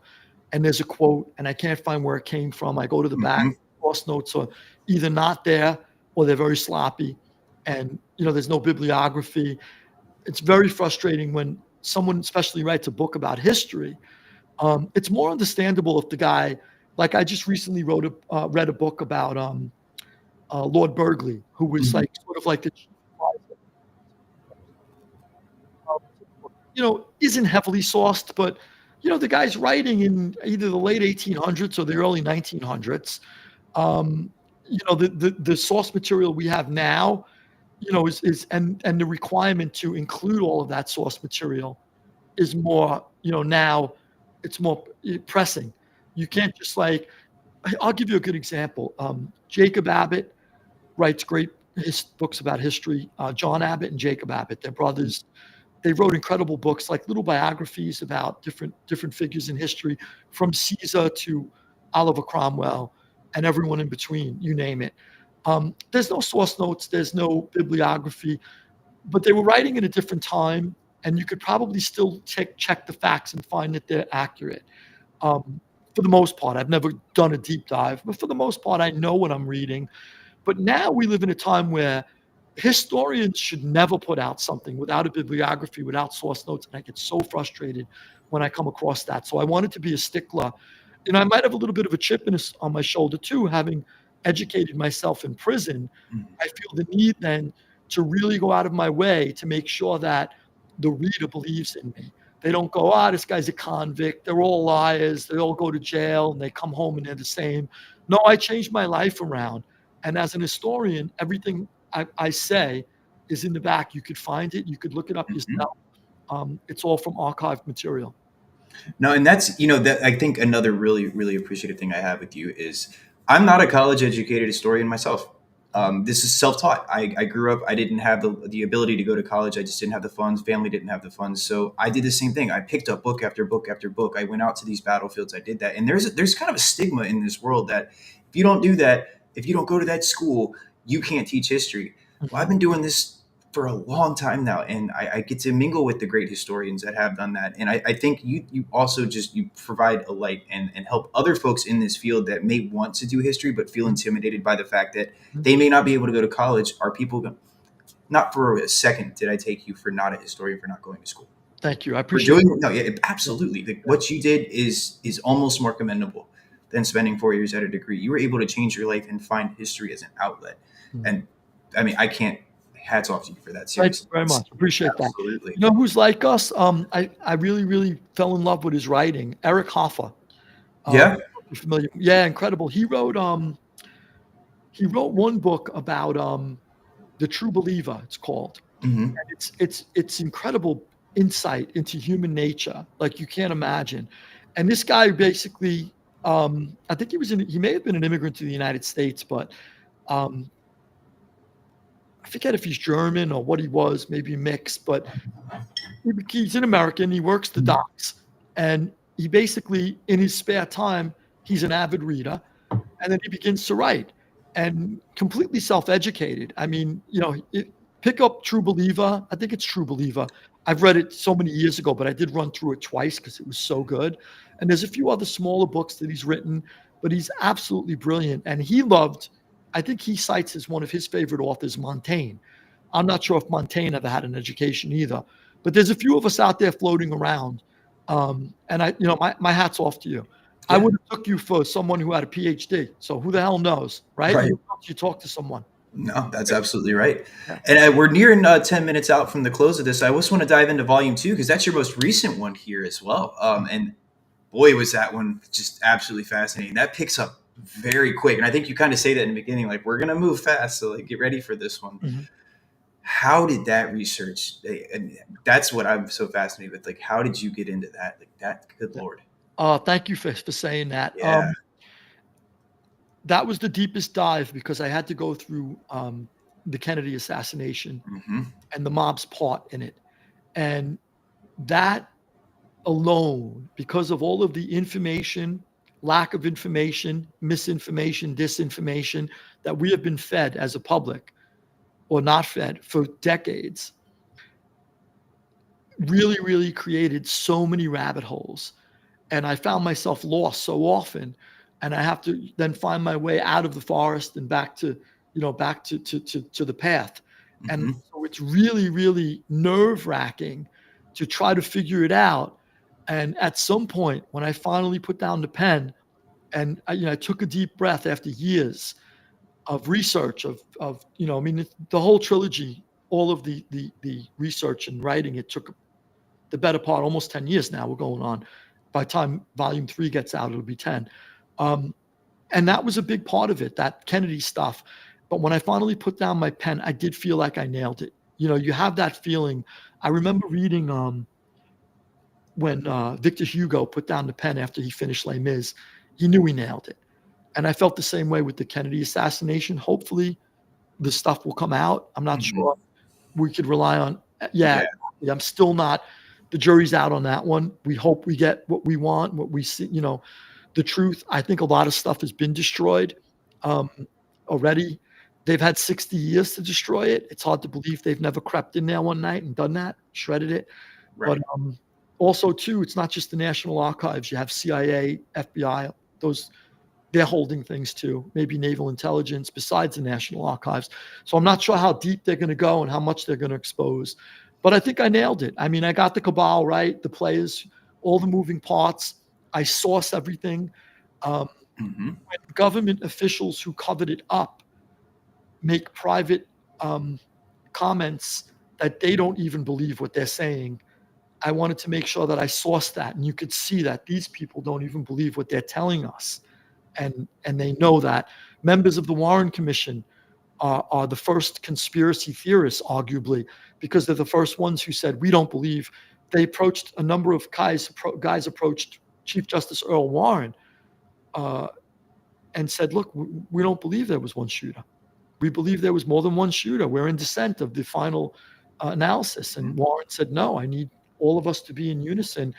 and there's a quote and I can't find where it came from. I go to the back. Hmm. Source notes are either not there or they're very sloppy, and there's no bibliography. It's very frustrating when someone especially writes a book about history. It's more understandable if the guy, like I just recently read a book about Lord Burghley, who was Hmm. like sort of like the chief advisor. Isn't heavily sourced, but the guy's writing in either the late 1800s or the early 1900s. The source material we have now, is and the requirement to include all of that source material is more, now it's more pressing. You can't just I'll give you a good example. Jacob Abbott writes great books about history. John Abbott and Jacob Abbott, they're brothers. They wrote incredible books, like little biographies about different figures in history, from Caesar to Oliver Cromwell and everyone in between, you name it. There's no source notes, there's no bibliography, but they were writing at a different time, and you could probably still check the facts and find that they're accurate. For the most part, I've never done a deep dive, but for the most part, I know what I'm reading. But now we live in a time where historians should never put out something without a bibliography, without source notes, and I get so frustrated when I come across that. So I wanted to be a stickler. I might have a little bit of a chip on my shoulder too, having educated myself in prison. I feel the need then to really go out of my way to make sure that the reader believes in me. They don't go, this guy's a convict. They're all liars. They all go to jail and they come home and they're the same. No, I changed my life around. And as an historian, everything I say is in the back. You could find it. You could look it up yourself. It's all from archived material. No, and that's that I think another really really appreciative thing I have with you is I'm not a college educated historian myself. This is self taught. I grew up. I didn't have the ability to go to college. I just didn't have the funds. Family didn't have the funds. So I did the same thing. I picked up book after book after book. I went out to these battlefields. I did that. And there's kind of a stigma in this world that if you don't do that, if you don't go to that school, you can't teach history. Well, I've been doing this for a long time now, and I get to mingle with the great historians that have done that. And I think you also you provide a light and help other folks in this field that may want to do history but feel intimidated by the fact that they may not be able to go to college. Are people not for a second did I take you for not a historian for not going to school? Thank you. I For appreciate doing no, yeah, absolutely. What you did is almost more commendable than spending 4 years at a degree. You were able to change your life and find history as an outlet. And I mean, I can't. Hats off to you for that. Seriously. Thank you very much. Appreciate Absolutely. that. You know who's like us? I really, really fell in love with his writing. Eric Hoffa. Yeah. You're familiar? Yeah, incredible. He wrote one book about The True Believer, it's called. Mm-hmm. And it's incredible insight into human nature, like you can't imagine. And this guy basically, I think he may have been an immigrant to the United States, but I forget if he's German or what he was, maybe mixed, but he's an American. He works the docks, and he basically, in his spare time, he's an avid reader, and then he begins to write, and completely self-educated. I mean, pick up True Believer. I think it's True Believer. I've read it so many years ago, but I did run through it twice because it was so good. And there's a few other smaller books that he's written, but he's absolutely brilliant. And I think he cites as one of his favorite authors, Montaigne. I'm not sure if Montaigne ever had an education either, but there's a few of us out there floating around. And my hat's off to you. I Yeah. would have took you for someone who had a PhD. So who the hell knows, right? Right. You talk to someone. No, that's absolutely right. Yeah. And we're nearing 10 minutes out from the close of this. I just want to dive into volume 2 because that's your most recent one here as well. And boy, was that one just absolutely fascinating. That picks up very quick. And I think you kind of say that in the beginning, like, we're going to move fast. So, like, get ready for this one. Mm-hmm. How did that research, and that's what I'm so fascinated with. Like, how did you get into that? Like, that, good Lord. Thank you for saying that. Yeah. That was the deepest dive because I had to go through the Kennedy assassination and the mob's part in it. And that alone, because of all of the information, lack of information, misinformation, disinformation that we have been fed as a public or not fed for decades, really, really created so many rabbit holes. And I found myself lost so often. And I have to then find my way out of the forest and back to the path. And so it's really, really nerve-wracking to try to figure it out. And at some point, when I finally put down the pen and I took a deep breath after years of research the whole trilogy, all of the research and writing, it took the better part, almost 10 years now we're going on. By the time volume 3 gets out, it'll be 10. And that was a big part of it, that Kennedy stuff. But when I finally put down my pen, I did feel like I nailed it. You have that feeling. I remember reading when Victor Hugo put down the pen after he finished Les Mis, he knew he nailed it. And I felt the same way with the Kennedy assassination. Hopefully the stuff will come out. I'm not sure we could rely on. Yeah, I'm still not. The jury's out on that one. We hope we get what we want, what we see, the truth. I think a lot of stuff has been destroyed already. They've had 60 years to destroy it. It's hard to believe they've never crept in there one night and done that, shredded it. Right. But also, too, it's not just the National Archives. You have CIA, FBI, they're holding things too, maybe naval intelligence besides the National Archives. So I'm not sure how deep they're going to go and how much they're going to expose. But I think I nailed it. I mean, I got the cabal right, the players, all the moving parts. I source everything. When government officials who covered it up make private comments that they don't even believe what they're saying, I wanted to make sure that I sourced that. And you could see that these people don't even believe what they're telling us. And they know that. Members of the Warren Commission are the first conspiracy theorists, arguably, because they're the first ones who said, we don't believe. They approached a number of guys approached Chief Justice Earl Warren and said, look, we don't believe there was one shooter. We believe there was more than one shooter. We're in dissent of the final analysis. And Warren said, no, I need all of us to be in unison.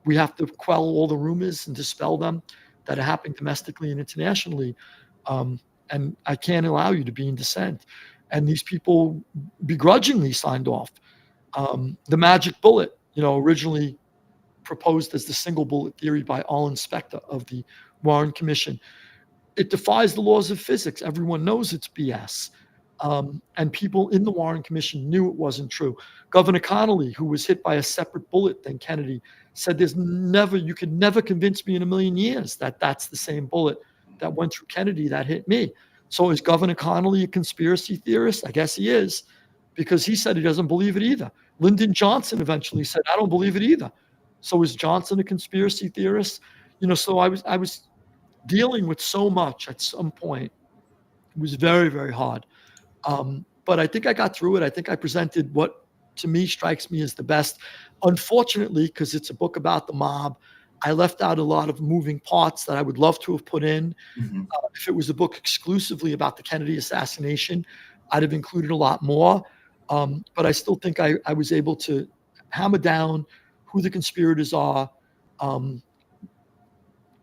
We have to quell all the rumors and dispel them that are happening domestically and internationally. And I can't allow you to be in dissent. And these people begrudgingly signed off. The magic bullet, originally proposed as the single bullet theory by Arlen Specter of the Warren Commission. It defies the laws of physics. Everyone knows it's BS. And people in the Warren Commission knew it wasn't true. Governor Connolly, who was hit by a separate bullet than Kennedy, said you could never convince me in a million years that that's the same bullet that went through Kennedy that hit me. So is Governor Connolly a conspiracy theorist? I guess he is, because he said he doesn't believe it either. Lyndon Johnson eventually said, I don't believe it either. So is Johnson a conspiracy theorist? So I was dealing with so much at some point. It was very, very hard. But I think I got through it. I think I presented what to me strikes me as the best. Unfortunately, because it's a book about the mob, I left out a lot of moving parts that I would love to have put in. If it was a book exclusively about the Kennedy assassination, I'd have included a lot more. But I still think I was able to hammer down who the conspirators are,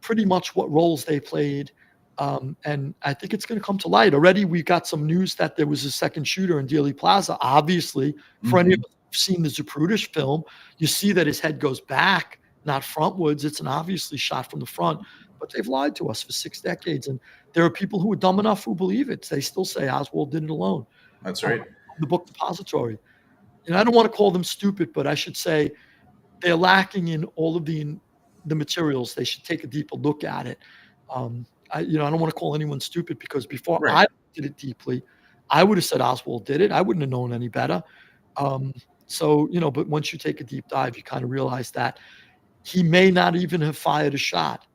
pretty much what roles they played. And I think it's going to come to light. Already we got some news that there was a second shooter in Dealey Plaza. Obviously, for any of us who've seen the Zapruder film, you see that his head goes back, not frontwards. It's an obviously shot from the front. But they've lied to us for 6 decades. And there are people who are dumb enough who believe it. They still say Oswald did it alone. That's right. the book depository. And I don't want to call them stupid, but I should say they're lacking in all of the materials. They should take a deeper look at it. I don't want to call anyone stupid, because before Right. I did it deeply, I would have said Oswald did it. I wouldn't have known any better. But once you take a deep dive, you kind of realize that he may not even have fired a shot.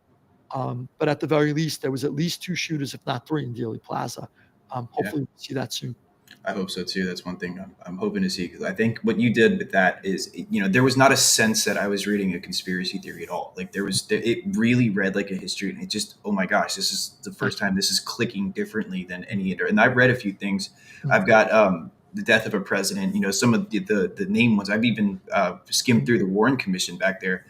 But at the very least, there was at least 2 shooters, if not 3, in Dealey Plaza. Hopefully we'll see that soon. I hope so too. That's one thing I'm hoping to see, because I think what you did with that is, there was not a sense that I was reading a conspiracy theory at all. Like it really read like a history, and it just, oh my gosh, this is the first time this is clicking differently than any other. And I've read a few things. I've got the death of a president. Some of the name ones. I've even skimmed through the Warren Commission back there.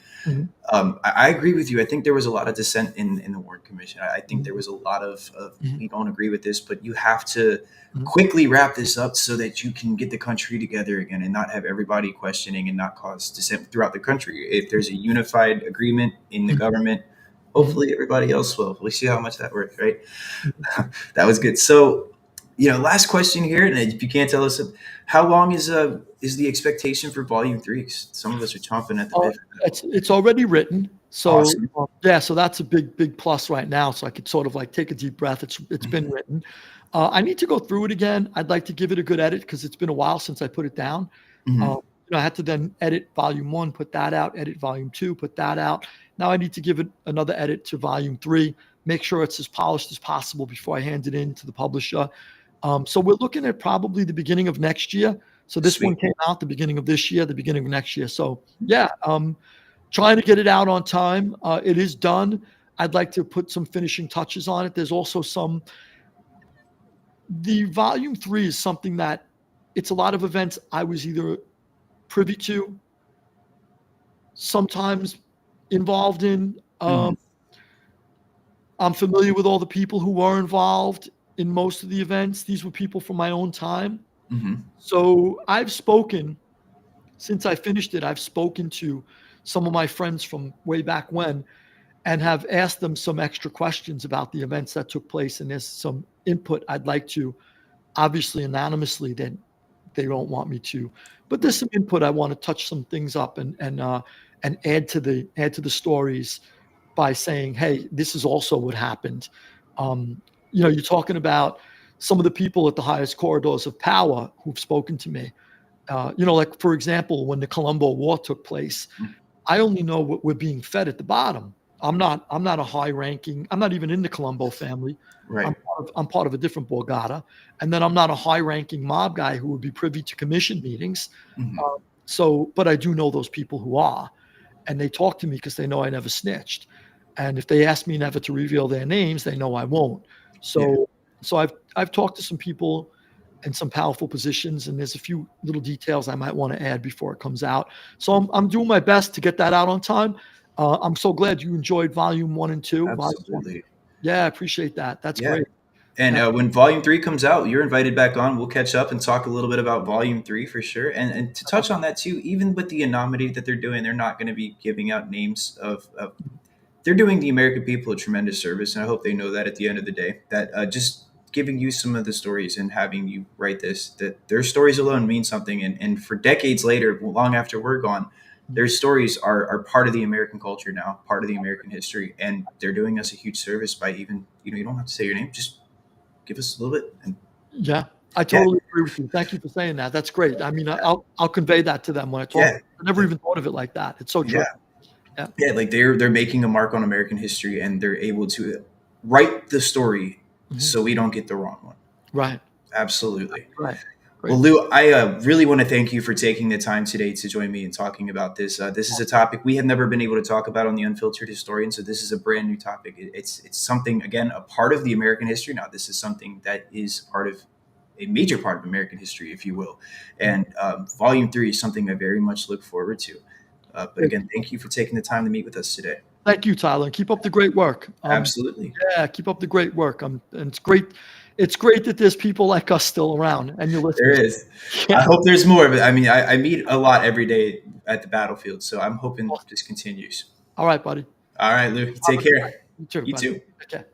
I agree with you. I think there was a lot of dissent in the Warren Commission. I think there was a lot of we don't agree with this, but you have to quickly wrap this up so that you can get the country together again and not have everybody questioning and not cause dissent throughout the country. If there's a unified agreement in the government, hopefully everybody else will. We'll see how much that works, right? That was good. So, last question here, and if you can't tell us, how long is the expectation for Volume 3? Some of us are chomping at the bit. It's already written, so Awesome. so that's a big plus right now. So I could sort of like take a deep breath. It's been written. I need to go through it again. I'd like to give it a good edit, because it's been a while since I put it down. I had to then edit Volume 1, put that out, edit Volume 2, put that out. Now I need to give it another edit to Volume 3, make sure it's as polished as possible before I hand it in to the publisher. So we're looking at probably the beginning of next year. So this one came out the beginning of this year, the beginning of next year. So trying to get it out on time. It is done. I'd like to put some finishing touches on it. There's also the Volume 3 is something that it's a lot of events I was either privy to, sometimes involved in. I'm familiar with all the people who were involved in most of the events. These were people from my own time. So I've spoken, since I finished it, I've spoken to some of my friends from way back when and have asked them some extra questions about the events that took place. And there's some input I'd like to, obviously anonymously, then they don't want me to, but there's some input. I want to touch some things up and add to the stories by saying, hey, this is also what happened. You're talking about some of the people at the highest corridors of power who've spoken to me. Like, for example, when the Colombo War took place, I only know what we're being fed at the bottom. I'm not a high ranking. I'm not even in the Colombo family. Right. I'm part of a different Borgata. And then I'm not a high ranking mob guy who would be privy to commission meetings. But I do know those people who are, and they talk to me because they know I never snitched. And if they ask me never to reveal their names, they know I won't. So I've talked to some people in some powerful positions, and there's a few little details I might want to add before it comes out. So I'm doing my best to get that out on time. I'm so glad you enjoyed Volume 1 and 2. Absolutely. Yeah, I appreciate that. That's great. And when Volume 3 comes out, you're invited back on. We'll catch up and talk a little bit about Volume 3 for sure. And to touch on that too, even with the anonymity that they're doing, they're not going to be giving out names of they're doing the American people a tremendous service. And I hope they know that at the end of the day, that just giving you some of the stories and having you write this, that their stories alone mean something. And for decades later, long after we're gone, their stories are part of the American culture now, part of the American history. And they're doing us a huge service by even, you don't have to say your name, just give us a little bit. And I totally agree with you. Thank you for saying that. That's great. I mean, I'll convey that to them when I talk. I never even thought of it like that. It's so true. Like they're making a mark on American history, and they're able to write the story so we don't get the wrong one. Right. Absolutely. Right. Great. Well, Lou, I really want to thank you for taking the time today to join me and talking about this. This is a topic we have never been able to talk about on the Unfiltered Historian, so this is a brand new topic. It's something, again, a part of the American history. Now, this is something that is a major part of American history, if you will. And Volume 3 is something I very much look forward to. But again, thank you for taking the time to meet with us today. Thank you, Tyler. Keep up the great work. Absolutely. Yeah, keep up the great work. And it's great. It's great that there's people like us still around, and you're listening. There is. I hope there's more. But I mean, I meet a lot every day at the battlefield, so I'm hoping this continues. All right, buddy. All right, Lou. Take care. You too. You too. Okay.